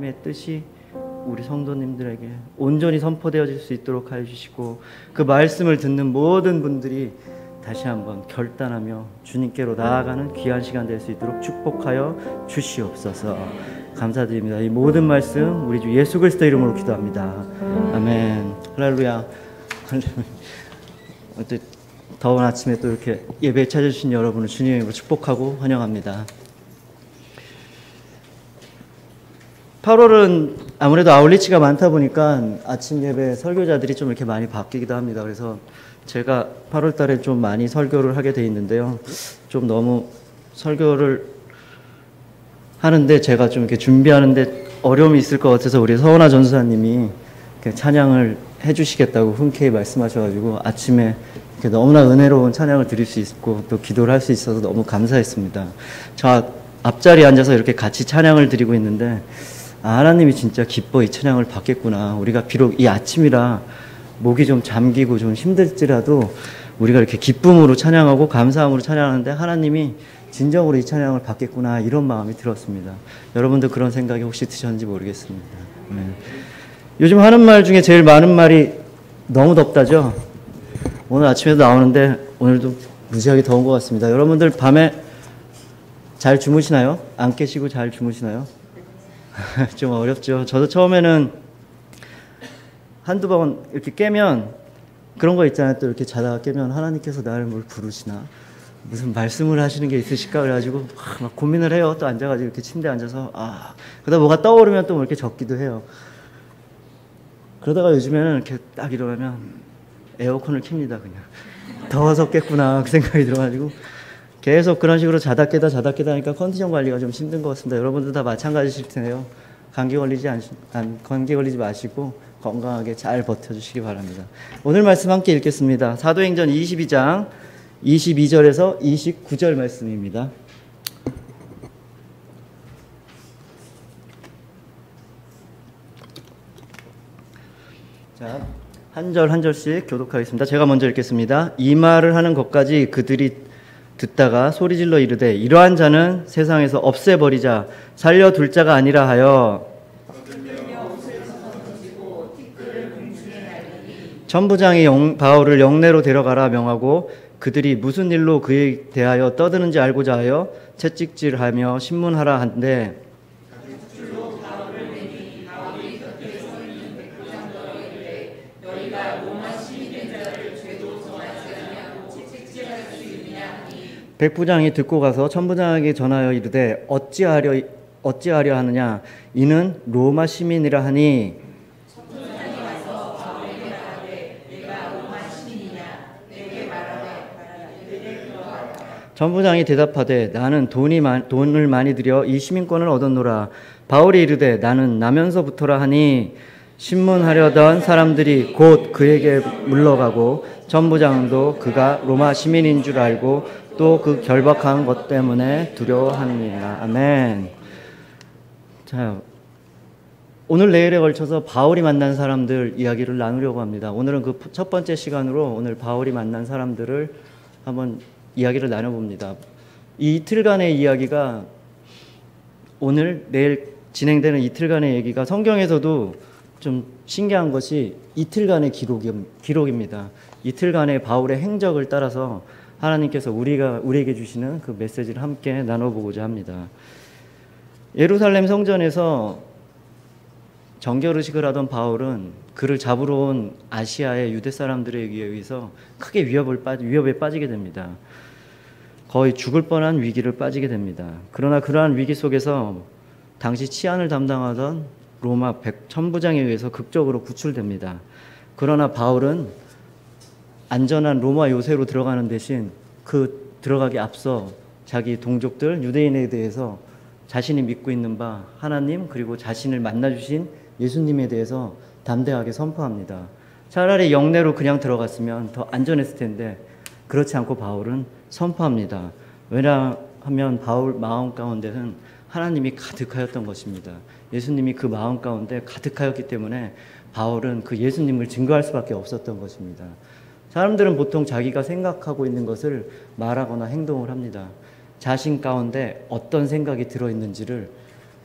하나님의 뜻이 우리 성도님들에게 온전히 선포되어질 수 있도록 하여 주시고, 그 말씀을 듣는 모든 분들이 다시 한번 결단하며 주님께로 나아가는 귀한 시간 될 수 있도록 축복하여 주시옵소서. 감사드립니다. 이 모든 말씀 우리 주 예수 그리스도 이름으로 기도합니다. 아멘. 할렐루야. 더운 아침에 또 이렇게 예배에 찾아주신 여러분을 주님의 이름으로 축복하고 환영합니다. 8월은 아무래도 아울리치가 많다 보니까 아침 예배 설교자들이 좀 이렇게 많이 바뀌기도 합니다. 그래서 제가 8월 달에 좀 많이 설교를 하게 돼 있는데요. 좀 너무 설교를 하는데 제가 좀 이렇게 준비하는데 어려움이 있을 것 같아서 우리 서원아 전수사님이 찬양을 해주시겠다고 흔쾌히 말씀하셔가지고 아침에 이렇게 너무나 은혜로운 찬양을 드릴 수 있고 또 기도를 할 수 있어서 너무 감사했습니다. 저 앞자리에 앉아서 이렇게 같이 찬양을 드리고 있는데 하나님이 진짜 기뻐 이 찬양을 받겠구나. 우리가 비록 이 아침이라 목이 좀 잠기고 좀 힘들지라도 우리가 이렇게 기쁨으로 찬양하고 감사함으로 찬양하는데 하나님이 진정으로 이 찬양을 받겠구나, 이런 마음이 들었습니다. 여러분도 그런 생각이 혹시 드셨는지 모르겠습니다. 네. 요즘 하는 말 중에 제일 많은 말이 너무 덥다죠. 오늘 아침에도 나오는데 오늘도 무지하게 더운 것 같습니다. 여러분들 밤에 잘 주무시나요? 안 깨시고 잘 주무시나요? 좀 어렵죠. 저도 처음에는 한두 번 이렇게 깨면 그런 거 있잖아요. 또 이렇게 자다가 깨면 하나님께서 나를 뭘 부르시나? 무슨 말씀을 하시는 게 있으실까? 그래가지고 막 고민을 해요. 또 앉아가지고 이렇게 침대에 앉아서 그러다 뭐가 떠오르면 또 뭐 이렇게 적기도 해요. 그러다가 요즘에는 이렇게 딱 일어나면 에어컨을 켭니다. 그냥 더워서 깼구나 그 생각이 들어가지고 계속 그런 식으로 자다 깨다 하니까 컨디션 관리가 좀 힘든 것 같습니다. 여러분들 다 마찬가지실 텐데요. 감기 걸리지 마시고 건강하게 잘 버텨주시기 바랍니다. 오늘 말씀 함께 읽겠습니다. 사도행전 22장 22절에서 29절 말씀입니다. 자, 한 절 한 절씩 교독하겠습니다. 제가 먼저 읽겠습니다. 이 말을 하는 것까지 그들이 듣다가 소리질러 이르되 이러한 자는 세상에서 없애버리자, 살려둘 자가 아니라 하여 천부장이 바울을 영내로 데려가라 명하고, 그들이 무슨 일로 그에 대하여 떠드는지 알고자 하여 채찍질하며 신문하라 한데, 백부장이 듣고 가서 천부장에게 전하여 이르되 어찌하려 하느냐, 이는 로마 시민이라 하니, 천부장이 대답하되 나는 돈을 많이 들여 이 시민권을 얻었노라. 바울이 이르되 나는 나면서부터라 하니, 신문하려던 사람들이 곧 그에게 물러가고 천부장도 그가 로마 시민인 줄 알고 또 그 결박한 것 때문에 두려워하느니라. 아멘. 자, 오늘 내일에 걸쳐서 바울이 만난 사람들 이야기를 나누려고 합니다. 오늘은 그 첫 번째 시간으로 오늘 바울이 만난 사람들을 한번 이야기를 나눠봅니다. 이 이틀간의 이야기가, 오늘 내일 진행되는 이틀간의 얘기가 성경에서도 좀 신기한 것이 이틀간의 기록입니다. 이틀간의 바울의 행적을 따라서 하나님께서 우리에게 주시는 그 메시지를 함께 나눠보고자 합니다. 예루살렘 성전에서 정결의식을 하던 바울은 그를 잡으러 온 아시아의 유대 사람들에 의해서 크게 위협에 빠지게 됩니다. 거의 죽을 뻔한 위기를 빠지게 됩니다. 그러나 그러한 위기 속에서 당시 치안을 담당하던 로마 천부장에 의해서 극적으로 구출됩니다. 그러나 바울은 안전한 로마 요새로 들어가는 대신 그 들어가기 앞서 자기 동족들 유대인에 대해서 자신이 믿고 있는 바 하나님, 그리고 자신을 만나주신 예수님에 대해서 담대하게 선포합니다. 차라리 영내로 그냥 들어갔으면 더 안전했을 텐데 그렇지 않고 바울은 선포합니다. 왜냐하면 바울 마음 가운데는 하나님이 가득하였던 것입니다. 예수님이 그 마음 가운데 가득하였기 때문에 바울은 그 예수님을 증거할 수밖에 없었던 것입니다. 사람들은 보통 자기가 생각하고 있는 것을 말하거나 행동을 합니다. 자신 가운데 어떤 생각이 들어있는지를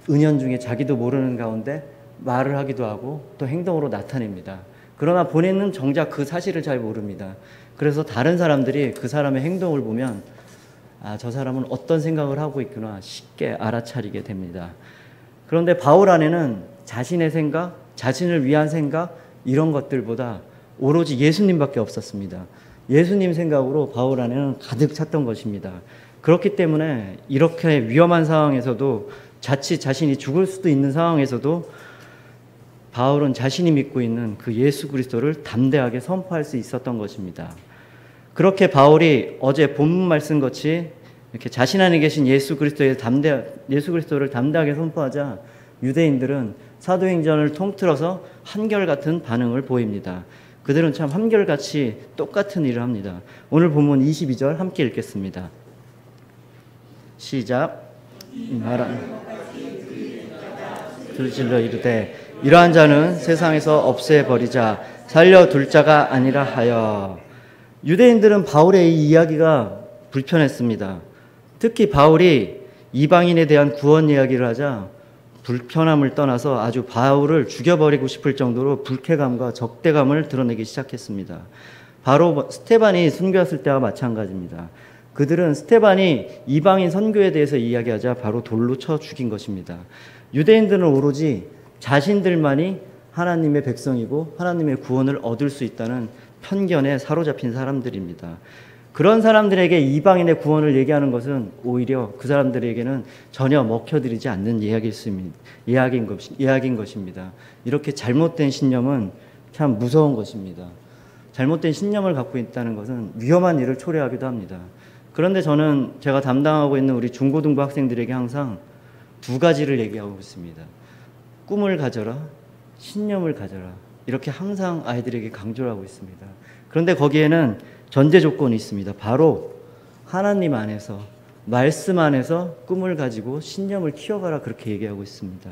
은연중에 자기도 모르는 가운데 말을 하기도 하고 또 행동으로 나타냅니다. 그러나 본인은 정작 그 사실을 잘 모릅니다. 그래서 다른 사람들이 그 사람의 행동을 보면 아, 저 사람은 어떤 생각을 하고 있구나 쉽게 알아차리게 됩니다. 그런데 바울 안에는 자신의 생각, 자신을 위한 생각 이런 것들보다 오로지 예수님밖에 없었습니다. 예수님 생각으로 바울 안에는 가득 찼던 것입니다. 그렇기 때문에 이렇게 위험한 상황에서도 자칫 자신이 죽을 수도 있는 상황에서도 바울은 자신이 믿고 있는 그 예수 그리스도를 담대하게 선포할 수 있었던 것입니다. 그렇게 바울이 어제 본문 말씀 같이 이렇게 자신 안에 계신 예수 그리스도를 담대하게 선포하자 유대인들은 사도행전을 통틀어서 한결같은 반응을 보입니다. 그들은 참 한결같이 똑같은 일을 합니다. 오늘 본문 22절 함께 읽겠습니다. 시작. 둘질러 이르되 이러한 자는 세상에서 없애버리자 살려둘 자가 아니라 하여. 유대인들은 바울의 이 이야기가 불편했습니다. 특히 바울이 이방인에 대한 구원 이야기를 하자 불편함을 떠나서 아주 바울을 죽여버리고 싶을 정도로 불쾌감과 적대감을 드러내기 시작했습니다. 바로 스테반이 순교했을 때와 마찬가지입니다. 그들은 스테반이 이방인 선교에 대해서 이야기하자 바로 돌로 쳐 죽인 것입니다. 유대인들은 오로지 자신들만이 하나님의 백성이고 하나님의 구원을 얻을 수 있다는 편견에 사로잡힌 사람들입니다. 그런 사람들에게 이방인의 구원을 얘기하는 것은 오히려 그 사람들에게는 전혀 먹혀들이지 않는 이야기인 것입니다. 이렇게 잘못된 신념은 참 무서운 것입니다. 잘못된 신념을 갖고 있다는 것은 위험한 일을 초래하기도 합니다. 그런데 저는 제가 담당하고 있는 우리 중고등부 학생들에게 항상 두 가지를 얘기하고 있습니다. 꿈을 가져라, 신념을 가져라. 이렇게 항상 아이들에게 강조를 하고 있습니다. 그런데 거기에는 전제 조건이 있습니다. 바로 하나님 안에서, 말씀 안에서 꿈을 가지고 신념을 키워가라 그렇게 얘기하고 있습니다.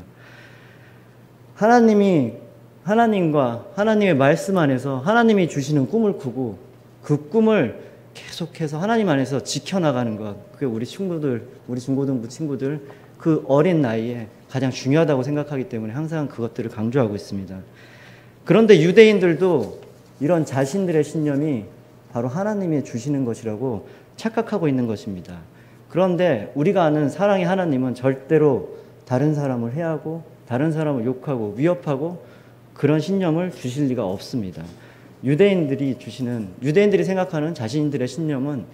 하나님과 하나님의 말씀 안에서 하나님이 주시는 꿈을 꾸고 그 꿈을 계속해서 하나님 안에서 지켜나가는 것, 그게 우리 중고등부 친구들 그 어린 나이에 가장 중요하다고 생각하기 때문에 항상 그것들을 강조하고 있습니다. 그런데 유대인들도 이런 자신들의 신념이 바로 하나님이 주시는 것이라고 착각하고 있는 것입니다. 그런데 우리가 아는 사랑의 하나님은 절대로 다른 사람을 해하고 다른 사람을 욕하고 위협하고 그런 신념을 주실 리가 없습니다. 유대인들이 생각하는 자신들의 신념은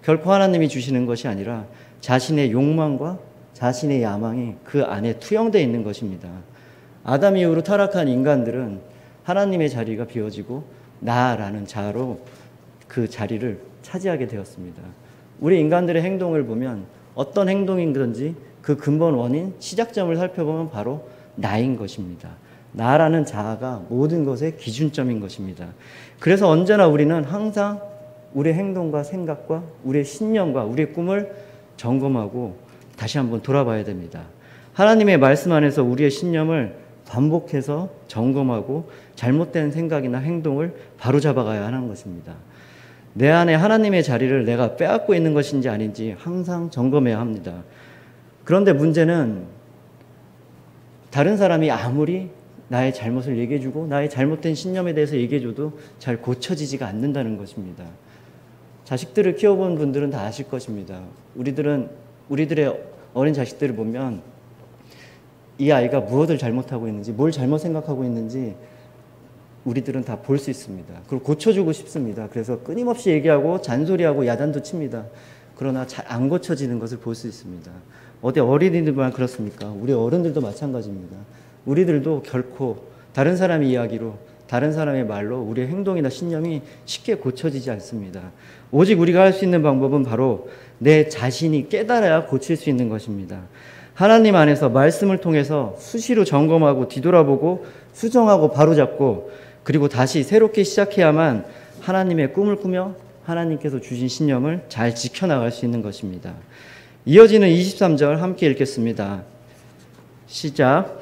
결코 하나님이 주시는 것이 아니라 자신의 욕망과 자신의 야망이 그 안에 투영되어 있는 것입니다. 아담 이후로 타락한 인간들은 하나님의 자리가 비워지고 나라는 자로 그 자리를 차지하게 되었습니다. 우리 인간들의 행동을 보면 어떤 행동이든지 그 근본 원인, 시작점을 살펴보면 바로 나인 것입니다. 나라는 자아가 모든 것의 기준점인 것입니다. 그래서 언제나 우리는 항상 우리의 행동과 생각과 우리의 신념과 우리의 꿈을 점검하고 다시 한번 돌아봐야 됩니다. 하나님의 말씀 안에서 우리의 신념을 반복해서 점검하고 잘못된 생각이나 행동을 바로잡아가야 하는 것입니다. 내 안에 하나님의 자리를 내가 빼앗고 있는 것인지 아닌지 항상 점검해야 합니다. 그런데 문제는 다른 사람이 아무리 나의 잘못을 얘기해주고 나의 잘못된 신념에 대해서 얘기해줘도 잘 고쳐지지가 않는다는 것입니다. 자식들을 키워본 분들은 다 아실 것입니다. 우리들의 어린 자식들을 보면 이 아이가 무엇을 잘못하고 있는지, 뭘 잘못 생각하고 있는지 우리들은 다 볼 수 있습니다. 그걸 고쳐주고 싶습니다. 그래서 끊임없이 얘기하고 잔소리하고 야단도 칩니다. 그러나 잘 안 고쳐지는 것을 볼 수 있습니다. 어디 어린이들만 그렇습니까? 우리 어른들도 마찬가지입니다. 우리들도 결코 다른 사람의 이야기로, 다른 사람의 말로 우리의 행동이나 신념이 쉽게 고쳐지지 않습니다. 오직 우리가 할 수 있는 방법은 바로 내 자신이 깨달아야 고칠 수 있는 것입니다. 하나님 안에서 말씀을 통해서 수시로 점검하고 뒤돌아보고 수정하고 바로잡고 그리고 다시 새롭게 시작해야만 하나님의 꿈을 꾸며 하나님께서 주신 신념을 잘 지켜나갈 수 있는 것입니다. 이어지는 23절 함께 읽겠습니다. 시작.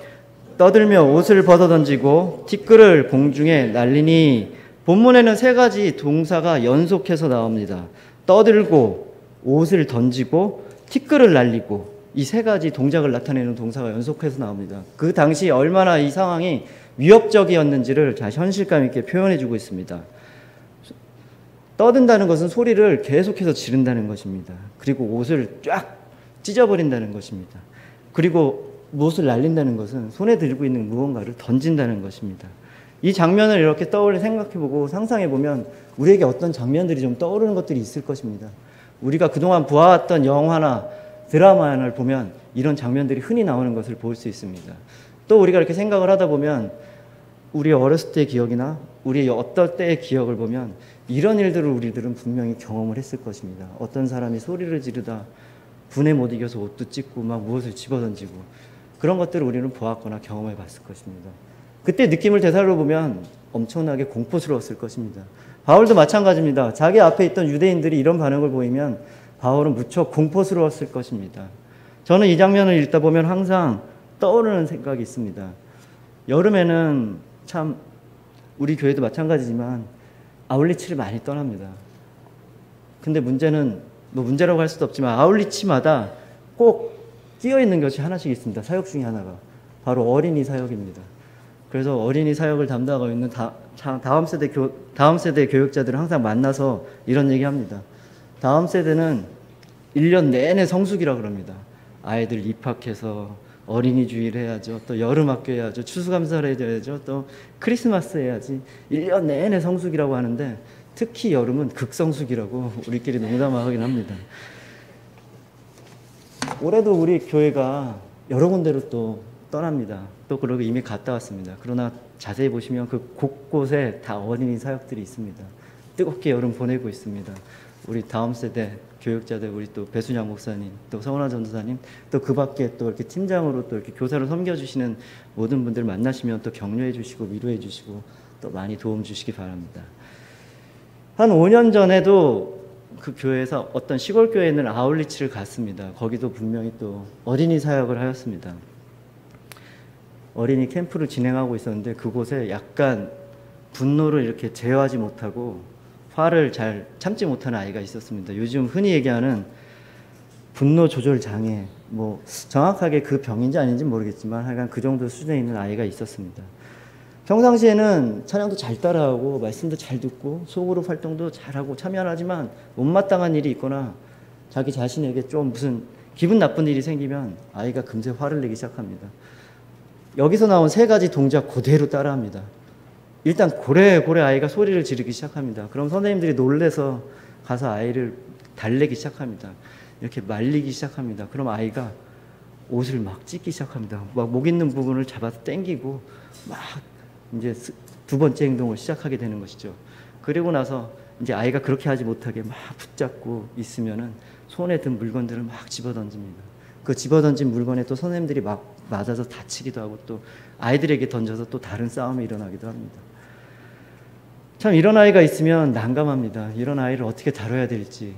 떠들며 옷을 벗어던지고 티끌을 공중에 날리니. 본문에는 세 가지 동사가 연속해서 나옵니다. 떠들고, 옷을 던지고, 티끌을 날리고. 이 세 가지 동작을 나타내는 동사가 연속해서 나옵니다. 그 당시 얼마나 이 상황이 위협적이었는지를 자 현실감 있게 표현해주고 있습니다. 떠든다는 것은 소리를 계속해서 지른다는 것입니다. 그리고 옷을 쫙 찢어버린다는 것입니다. 그리고 무엇을 날린다는 것은 손에 들고 있는 무언가를 던진다는 것입니다. 이 장면을 이렇게 떠올려 생각해보고 상상해보면 우리에게 어떤 장면들이 좀 떠오르는 것들이 있을 것입니다. 우리가 그동안 보아왔던 영화나 드라마를 보면 이런 장면들이 흔히 나오는 것을 볼 수 있습니다. 또 우리가 이렇게 생각을 하다 보면 우리 어렸을 때의 기억이나 우리 어떨 때의 기억을 보면 이런 일들을 우리들은 분명히 경험을 했을 것입니다. 어떤 사람이 소리를 지르다 분에 못 이겨서 옷도 찢고 막 무엇을 집어던지고 그런 것들을 우리는 보았거나 경험해 봤을 것입니다. 그때 느낌을 되살려보면 엄청나게 공포스러웠을 것입니다. 바울도 마찬가지입니다. 자기 앞에 있던 유대인들이 이런 반응을 보이면 바울은 무척 공포스러웠을 것입니다. 저는 이 장면을 읽다 보면 항상 떠오르는 생각이 있습니다. 여름에는 참 우리 교회도 마찬가지지만 아울리치를 많이 떠납니다. 근데 문제는 뭐 문제라고 할 수도 없지만 아울리치마다 꼭 끼어있는 것이 하나씩 있습니다. 사역 중에 하나가 바로 어린이 사역입니다. 그래서 어린이 사역을 담당하고 있는 다음 세대 교육자들을 항상 만나서 이런 얘기합니다. 다음 세대는 1년 내내 성수기라 그럽니다. 아이들 입학해서 어린이 주일 해야죠. 또 여름학교 해야죠. 추수감사를 해야죠. 또 크리스마스 해야지. 1년 내내 성수기라고 하는데 특히 여름은 극성수기라고 우리끼리 농담하긴 합니다. 올해도 우리 교회가 여러 군데로 또 떠납니다. 또 그러고 이미 갔다 왔습니다. 그러나 자세히 보시면 그 곳곳에 다 어린이 사역들이 있습니다. 뜨겁게 여름 보내고 있습니다. 우리 다음 세대 교육자들, 우리 또 배순양 목사님, 또 성원아 전도사님, 또 그 밖에 또 이렇게 팀장으로 또 이렇게 교사로 섬겨주시는 모든 분들 만나시면 또 격려해 주시고 위로해 주시고 또 많이 도움 주시기 바랍니다. 한 5년 전에도 그 교회에서 어떤 시골 교회에 있는 아울리치를 갔습니다. 거기도 분명히 또 어린이 사역을 하였습니다. 어린이 캠프를 진행하고 있었는데 그곳에 약간 분노를 이렇게 제어하지 못하고 화를 잘 참지 못하는 아이가 있었습니다. 요즘 흔히 얘기하는 분노 조절 장애, 뭐 정확하게 그 병인지 아닌지 모르겠지만 하여간 그 정도 수준에 있는 아이가 있었습니다. 평상시에는 찬양도 잘 따라하고 말씀도 잘 듣고 소그룹 활동도 잘하고 참여하지만 못마땅한 일이 있거나 자기 자신에게 좀 무슨 기분 나쁜 일이 생기면 아이가 금세 화를 내기 시작합니다. 여기서 나온 세 가지 동작 그대로 따라합니다. 일단 고래고래 아이가 소리를 지르기 시작합니다. 그럼 선생님들이 놀래서 가서 아이를 달래기 시작합니다. 이렇게 말리기 시작합니다. 그럼 아이가 옷을 막 찢기 시작합니다. 막 목 있는 부분을 잡아서 당기고 막 이제 두 번째 행동을 시작하게 되는 것이죠. 그리고 나서 이제 아이가 그렇게 하지 못하게 막 붙잡고 있으면은 손에 든 물건들을 막 집어던집니다. 그 집어던진 물건에 또 선생님들이 막 맞아서 다치기도 하고 또 아이들에게 던져서 또 다른 싸움이 일어나기도 합니다. 참 이런 아이가 있으면 난감합니다. 이런 아이를 어떻게 다뤄야 될지.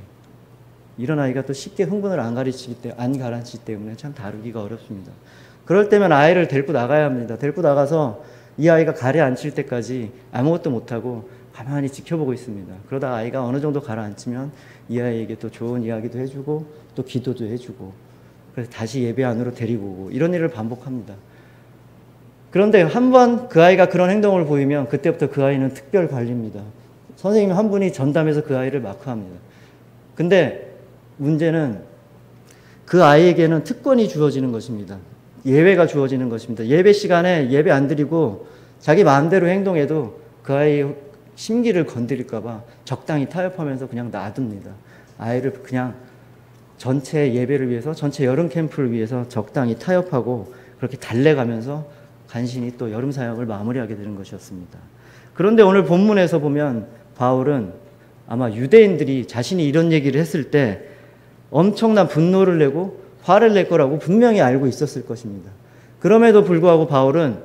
이런 아이가 또 쉽게 흥분을 안 가라앉히기 때문에 참 다루기가 어렵습니다. 그럴 때면 아이를 데리고 나가야 합니다. 데리고 나가서 이 아이가 가라앉힐 때까지 아무것도 못하고 가만히 지켜보고 있습니다. 그러다 아이가 어느 정도 가라앉히면 이 아이에게 또 좋은 이야기도 해주고 또 기도도 해주고 그래서 다시 예배 안으로 데리고 오고 이런 일을 반복합니다. 그런데 한 번 그 아이가 그런 행동을 보이면 그때부터 그 아이는 특별 관리입니다. 선생님 한 분이 전담해서 그 아이를 마크합니다. 근데 문제는 그 아이에게는 특권이 주어지는 것입니다. 예외가 주어지는 것입니다. 예배 시간에 예배 안 드리고 자기 마음대로 행동해도 그 아이의 심기를 건드릴까 봐 적당히 타협하면서 그냥 놔둡니다. 아이를 그냥 전체 예배를 위해서 전체 여름 캠프를 위해서 적당히 타협하고 그렇게 달래가면서 간신히 또 여름 사역을 마무리하게 되는 것이었습니다. 그런데 오늘 본문에서 보면 바울은 아마 유대인들이 자신이 이런 얘기를 했을 때 엄청난 분노를 내고 화를 낼 거라고 분명히 알고 있었을 것입니다. 그럼에도 불구하고 바울은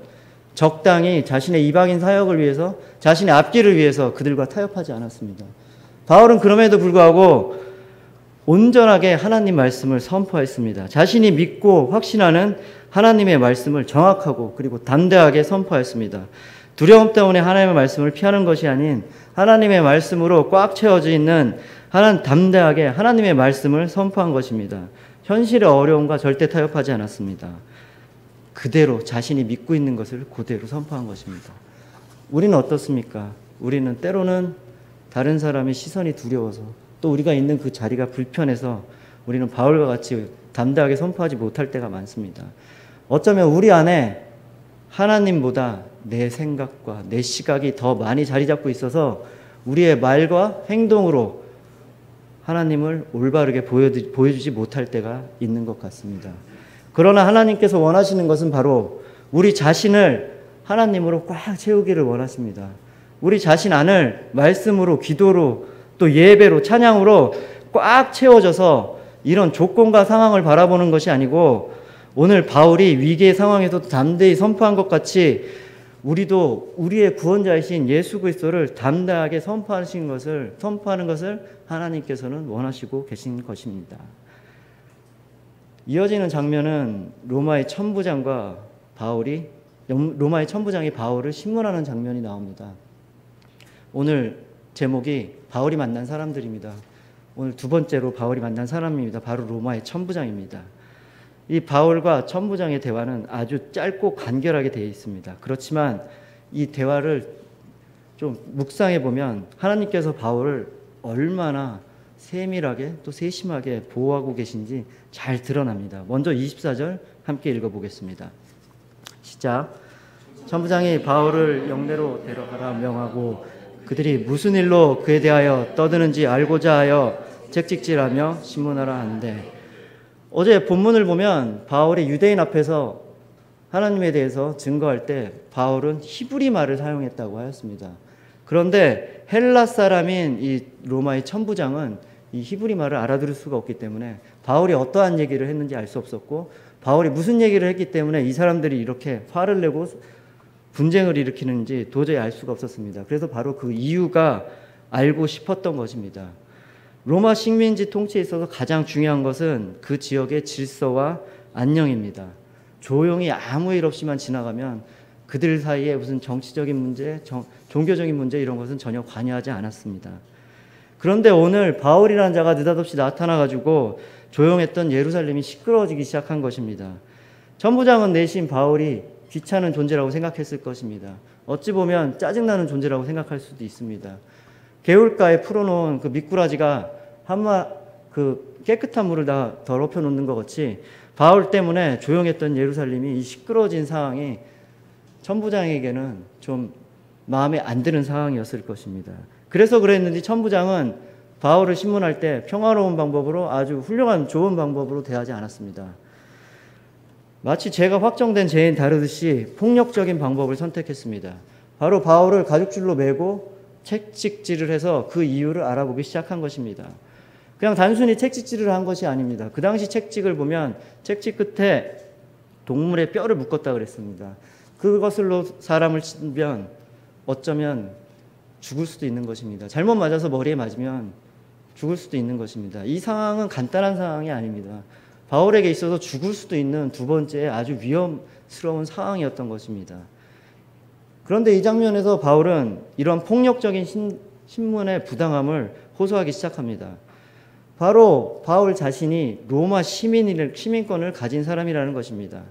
적당히 자신의 이방인 사역을 위해서 자신의 앞길을 위해서 그들과 타협하지 않았습니다. 바울은 그럼에도 불구하고 온전하게 하나님 말씀을 선포했습니다. 자신이 믿고 확신하는 하나님의 말씀을 정확하고 그리고 담대하게 선포했습니다. 두려움 때문에 하나님의 말씀을 피하는 것이 아닌 하나님의 말씀으로 꽉 채워져 있는 담대하게 하나님의 말씀을 선포한 것입니다. 현실의 어려움과 절대 타협하지 않았습니다. 그대로 자신이 믿고 있는 것을 그대로 선포한 것입니다. 우리는 어떻습니까? 우리는 때로는 다른 사람의 시선이 두려워서 또 우리가 있는 그 자리가 불편해서 우리는 바울과 같이 담대하게 선포하지 못할 때가 많습니다. 어쩌면 우리 안에 하나님보다 내 생각과 내 시각이 더 많이 자리 잡고 있어서 우리의 말과 행동으로 하나님을 올바르게 보여주지 못할 때가 있는 것 같습니다. 그러나 하나님께서 원하시는 것은 바로 우리 자신을 하나님으로 꽉 채우기를 원하십니다. 우리 자신 안을 말씀으로, 기도로, 또 예배로, 찬양으로 꽉 채워져서 이런 조건과 상황을 바라보는 것이 아니고 오늘 바울이 위기의 상황에서도 담대히 선포한 것 같이 우리도 우리의 구원자이신 예수 그리스도를 담대하게 선포하는 것을 하나님께서는 원하시고 계신 것입니다. 이어지는 장면은 로마의 천부장이 바울을 신문하는 장면이 나옵니다. 오늘 제목이 바울이 만난 사람들입니다. 오늘 두 번째로 바울이 만난 사람입니다. 바로 로마의 천부장입니다. 이 바울과 천부장의 대화는 아주 짧고 간결하게 되어 있습니다. 그렇지만 이 대화를 좀 묵상해 보면 하나님께서 바울을 얼마나 세밀하게 또 세심하게 보호하고 계신지 잘 드러납니다. 먼저 24절 함께 읽어보겠습니다. 시작. 천부장이 바울을 영내로 데려가라 명하고 그들이 무슨 일로 그에 대하여 떠드는지 알고자 하여 책찍질하며 신문하라 한대. 어제 본문을 보면 바울이 유대인 앞에서 하나님에 대해서 증거할 때 바울은 히브리 말을 사용했다고 하였습니다. 그런데 헬라 사람인 이 로마의 천부장은 이 히브리 말을 알아들을 수가 없기 때문에 바울이 어떠한 얘기를 했는지 알 수 없었고 바울이 무슨 얘기를 했기 때문에 이 사람들이 이렇게 화를 내고 분쟁을 일으키는지 도저히 알 수가 없었습니다. 그래서 바로 그 이유가 알고 싶었던 것입니다. 로마 식민지 통치에 있어서 가장 중요한 것은 그 지역의 질서와 안녕입니다. 조용히 아무 일 없이만 지나가면 그들 사이에 무슨 정치적인 문제, 종교적인 문제 이런 것은 전혀 관여하지 않았습니다. 그런데 오늘 바울이라는 자가 느닷없이 나타나가지고 조용했던 예루살렘이 시끄러워지기 시작한 것입니다. 천부장은 내심 바울이 귀찮은 존재라고 생각했을 것입니다. 어찌 보면 짜증나는 존재라고 생각할 수도 있습니다. 개울가에 풀어놓은 그 미꾸라지가 그 깨끗한 물을 다 더럽혀 놓는 것 같이 바울 때문에 조용했던 예루살렘이 이 시끄러워진 상황이 천부장에게는 좀 마음에 안 드는 상황이었을 것입니다. 그래서 그랬는지 천부장은 바울을 신문할 때 평화로운 방법으로 아주 훌륭한 좋은 방법으로 대하지 않았습니다. 마치 죄가 확정된 죄인 다루듯이 폭력적인 방법을 선택했습니다. 바로 바울을 가죽줄로 매고 책찍질을 해서 그 이유를 알아보기 시작한 것입니다. 그냥 단순히 책찍질을 한 것이 아닙니다. 그 당시 책찍을 보면 책찍 끝에 동물의 뼈를 묶었다 그랬습니다. 그것으로 사람을 치면 어쩌면 죽을 수도 있는 것입니다. 잘못 맞아서 머리에 맞으면 죽을 수도 있는 것입니다. 이 상황은 간단한 상황이 아닙니다. 바울에게 있어서 죽을 수도 있는 두 번째 아주 위험스러운 상황이었던 것입니다. 그런데 이 장면에서 바울은 이런 폭력적인 신문의 부당함을 호소하기 시작합니다. 바로 바울 자신이 로마 시민권을 가진 사람이라는 것입니다.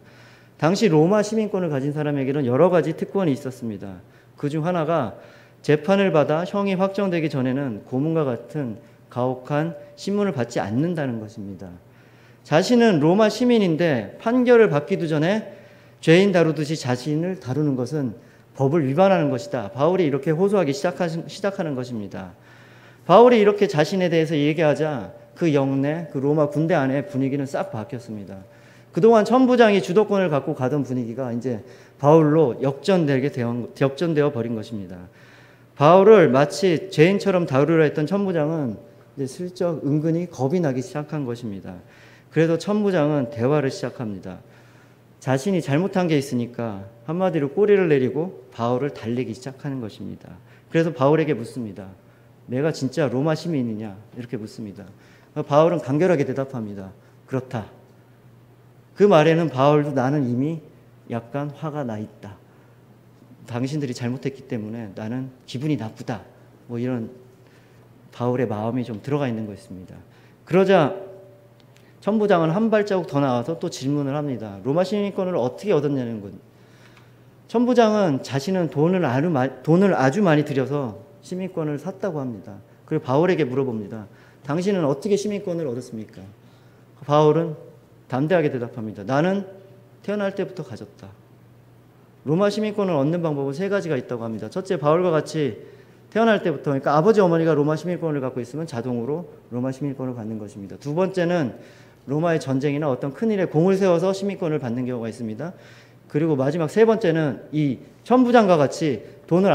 당시 로마 시민권을 가진 사람에게는 여러 가지 특권이 있었습니다. 그중 하나가 재판을 받아 형이 확정되기 전에는 고문과 같은 가혹한 신문을 받지 않는다는 것입니다. 자신은 로마 시민인데 판결을 받기도 전에 죄인 다루듯이 자신을 다루는 것은 법을 위반하는 것이다. 바울이 이렇게 호소하기 시작하는 것입니다. 바울이 이렇게 자신에 대해서 얘기하자 그 영내, 그 로마 군대 안의 분위기는 싹 바뀌었습니다. 그동안 천부장이 주도권을 갖고 가던 분위기가 이제 바울로 역전되어 버린 것입니다. 바울을 마치 죄인처럼 다루려 했던 천부장은 이제 슬쩍 은근히 겁이 나기 시작한 것입니다. 그래서 천부장은 대화를 시작합니다. 자신이 잘못한 게 있으니까 한마디로 꼬리를 내리고 바울을 달래기 시작하는 것입니다. 그래서 바울에게 묻습니다. 내가 진짜 로마 시민이냐? 이렇게 묻습니다. 바울은 간결하게 대답합니다. 그렇다. 그 말에는 바울도 나는 이미 약간 화가 나 있다. 당신들이 잘못했기 때문에 나는 기분이 나쁘다. 뭐 이런 바울의 마음이 좀 들어가 있는 것입니다. 그러자 천부장은 한 발자국 더 나와서 또 질문을 합니다. 로마 시민권을 어떻게 얻었냐는 것. 천부장은 자신은 돈을 아주 많이 들여서 시민권을 샀다고 합니다. 그리고 바울에게 물어봅니다. 당신은 어떻게 시민권을 얻었습니까? 바울은 담대하게 대답합니다. 나는 태어날 때부터 가졌다. 로마 시민권을 얻는 방법은 세 가지가 있다고 합니다. 첫째, 바울과 같이 태어날 때부터, 그러니까 아버지 어머니가 로마 시민권을 갖고 있으면 자동으로 로마 시민권을 받는 것입니다. 두 번째는 로마의 전쟁이나 어떤 큰일에 공을 세워서 시민권을 받는 경우가 있습니다. 그리고 마지막 세 번째는 이 천부장과 같이 돈을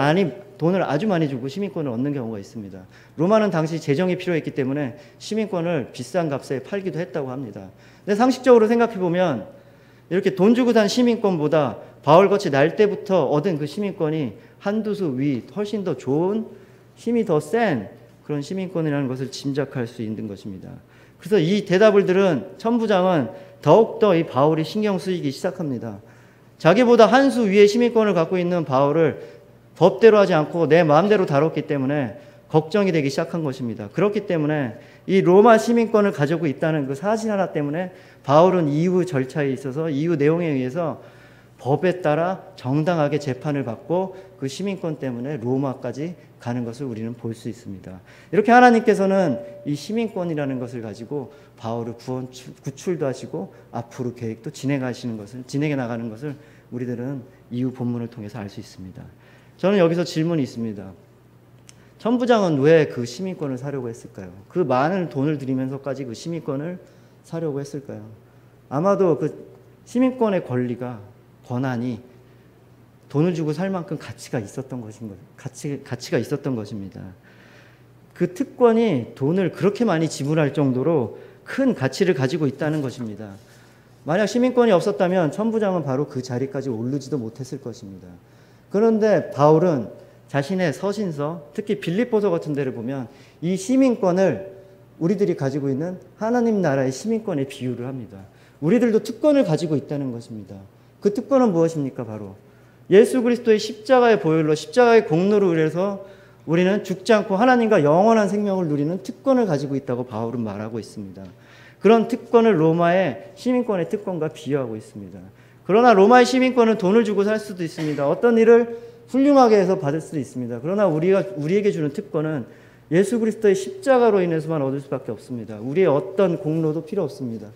아주 많이 주고 시민권을 얻는 경우가 있습니다. 로마는 당시 재정이 필요했기 때문에 시민권을 비싼 값에 팔기도 했다고 합니다. 근데 상식적으로 생각해보면 이렇게 돈 주고 산 시민권보다 바울같이 날 때부터 얻은 그 시민권이 한두 수 위 훨씬 더 좋은, 힘이 더 센 그런 시민권이라는 것을 짐작할 수 있는 것입니다. 그래서 이 대답을 들은 천부장은 더욱더 이 바울이 신경 쓰이기 시작합니다. 자기보다 한 수 위의 시민권을 갖고 있는 바울을 법대로 하지 않고 내 마음대로 다뤘기 때문에 걱정이 되기 시작한 것입니다. 그렇기 때문에 이 로마 시민권을 가지고 있다는 그 사실 하나 때문에 바울은 이후 절차에 있어서 이후 내용에 의해서 법에 따라 정당하게 재판을 받고 그 시민권 때문에 로마까지 가는 것을 우리는 볼 수 있습니다. 이렇게 하나님께서는 이 시민권이라는 것을 가지고 바울을 구출도 하시고 앞으로 계획도 진행해 나가는 것을 우리들은 이후 본문을 통해서 알 수 있습니다. 저는 여기서 질문이 있습니다. 천부장은 왜 그 시민권을 사려고 했을까요? 그 많은 돈을 들이면서까지 그 시민권을 사려고 했을까요? 아마도 그 시민권의 권한이 돈을 주고 살 만큼 가치가 있었던 것입니다. 그 특권이 돈을 그렇게 많이 지불할 정도로 큰 가치를 가지고 있다는 것입니다. 만약 시민권이 없었다면 천부장은 바로 그 자리까지 오르지도 못했을 것입니다. 그런데 바울은 자신의 서신서, 특히 빌립보서 같은 데를 보면 이 시민권을 우리들이 가지고 있는 하나님 나라의 시민권에 비유를 합니다. 우리들도 특권을 가지고 있다는 것입니다. 그 특권은 무엇입니까? 바로 예수 그리스도의 십자가의 보혈로, 십자가의 공로로 인해서 우리는 죽지 않고 하나님과 영원한 생명을 누리는 특권을 가지고 있다고 바울은 말하고 있습니다. 그런 특권을 로마의 시민권의 특권과 비유하고 있습니다. 그러나 로마의 시민권은 돈을 주고 살 수도 있습니다. 어떤 일을 훌륭하게 해서 받을 수도 있습니다. 그러나 우리에게 주는 특권은 예수 그리스도의 십자가로 인해서만 얻을 수밖에 없습니다. 우리의 어떤 공로도 필요 없습니다.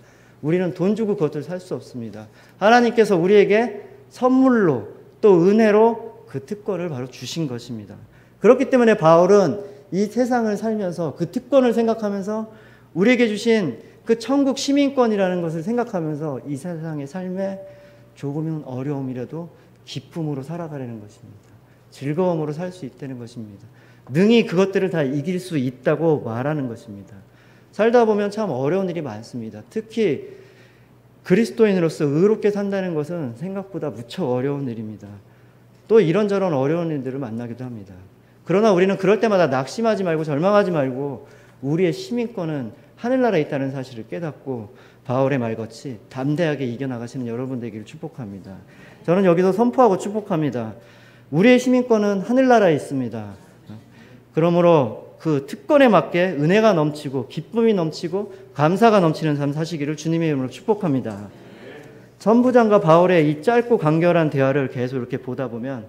우리는 돈 주고 그것을 살 수 없습니다. 하나님께서 우리에게 선물로 또 은혜로 그 특권을 바로 주신 것입니다. 그렇기 때문에 바울은 이 세상을 살면서 그 특권을 생각하면서 우리에게 주신 그 천국 시민권이라는 것을 생각하면서 이 세상의 삶에 조금은 어려움이라도 기쁨으로 살아가려는 것입니다. 즐거움으로 살 수 있다는 것입니다. 능히 그것들을 다 이길 수 있다고 말하는 것입니다. 살다 보면 참 어려운 일이 많습니다. 특히 그리스도인으로서 의롭게 산다는 것은 생각보다 무척 어려운 일입니다. 또 이런저런 어려운 일들을 만나기도 합니다. 그러나 우리는 그럴 때마다 낙심하지 말고 절망하지 말고 우리의 시민권은 하늘나라에 있다는 사실을 깨닫고 바울의 말같이 담대하게 이겨나가시는 여러분 되기를 축복합니다. 저는 여기서 선포하고 축복합니다. 우리의 시민권은 하늘나라에 있습니다. 그러므로 그 특권에 맞게 은혜가 넘치고 기쁨이 넘치고 감사가 넘치는 삶 사시기를 주님의 이름으로 축복합니다. 천부장과 바울의 이 짧고 간결한 대화를 계속 이렇게 보다 보면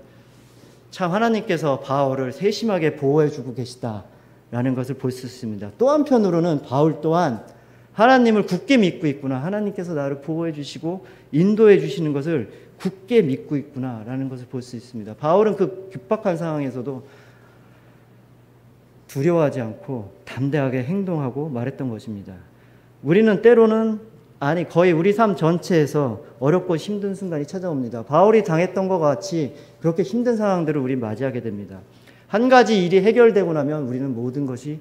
참 하나님께서 바울을 세심하게 보호해주고 계시다라는 것을 볼 수 있습니다. 또 한편으로는 바울 또한 하나님을 굳게 믿고 있구나. 하나님께서 나를 보호해 주시고 인도해 주시는 것을 굳게 믿고 있구나라는 것을 볼 수 있습니다. 바울은 그 급박한 상황에서도 두려워하지 않고 담대하게 행동하고 말했던 것입니다. 우리는 때로는 거의 우리 삶 전체에서 어렵고 힘든 순간이 찾아옵니다. 바울이 당했던 것 같이 그렇게 힘든 상황들을 우리 맞이하게 됩니다. 한 가지 일이 해결되고 나면 우리는 모든 것이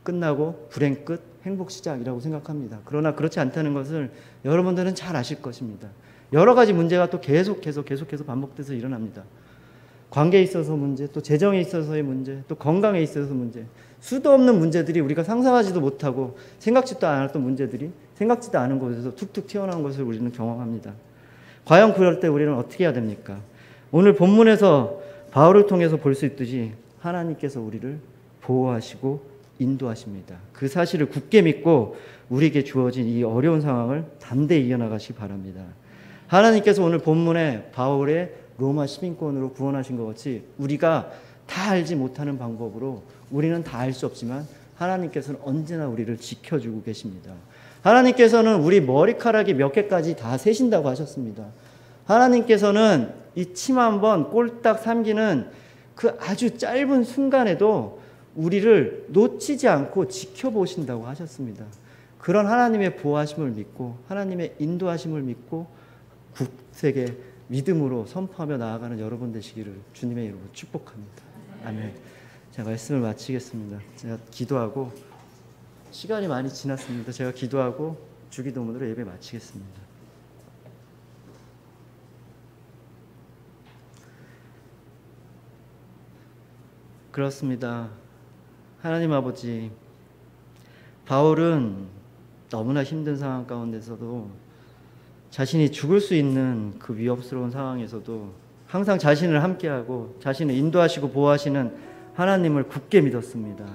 끝나고 불행 끝, 행복 시작이라고 생각합니다. 그러나 그렇지 않다는 것을 여러분들은 잘 아실 것입니다. 여러 가지 문제가 또 계속해서 반복돼서 일어납니다. 관계에 있어서 문제, 또 재정에 있어서의 문제, 또 건강에 있어서 문제, 수도 없는 문제들이 우리가 상상하지도 못하고 생각지도 않았던 문제들이 생각지도 않은 곳에서 툭툭 튀어나온 것을 우리는 경험합니다. 과연 그럴 때 우리는 어떻게 해야 됩니까? 오늘 본문에서 바울을 통해서 볼 수 있듯이 하나님께서 우리를 보호하시고 인도하십니다. 그 사실을 굳게 믿고 우리에게 주어진 이 어려운 상황을 담대히 이겨나가시기 바랍니다. 하나님께서 오늘 본문에 바울의 로마 시민권으로 구원하신 것 같이 우리가 다 알지 못하는 방법으로 우리는 다 알 수 없지만 하나님께서는 언제나 우리를 지켜주고 계십니다. 하나님께서는 우리 머리카락이 몇 개까지 다 세신다고 하셨습니다. 하나님께서는 이 침 한 번 꼴딱 삼기는 그 아주 짧은 순간에도 우리를 놓치지 않고 지켜보신다고 하셨습니다. 그런 하나님의 보호하심을 믿고 하나님의 인도하심을 믿고 굳세게 믿음으로 선포하며 나아가는 여러분 되시기를 주님의 이름으로 축복합니다. 아멘. 제가 말씀을 마치겠습니다. 제가 기도하고 시간이 많이 지났습니다. 제가 기도하고 주기도문으로 예배 마치겠습니다. 그렇습니다. 하나님 아버지, 바울은 너무나 힘든 상황 가운데서도 자신이 죽을 수 있는 그 위협스러운 상황에서도 항상 자신을 함께하고 자신을 인도하시고 보호하시는 하나님을 굳게 믿었습니다.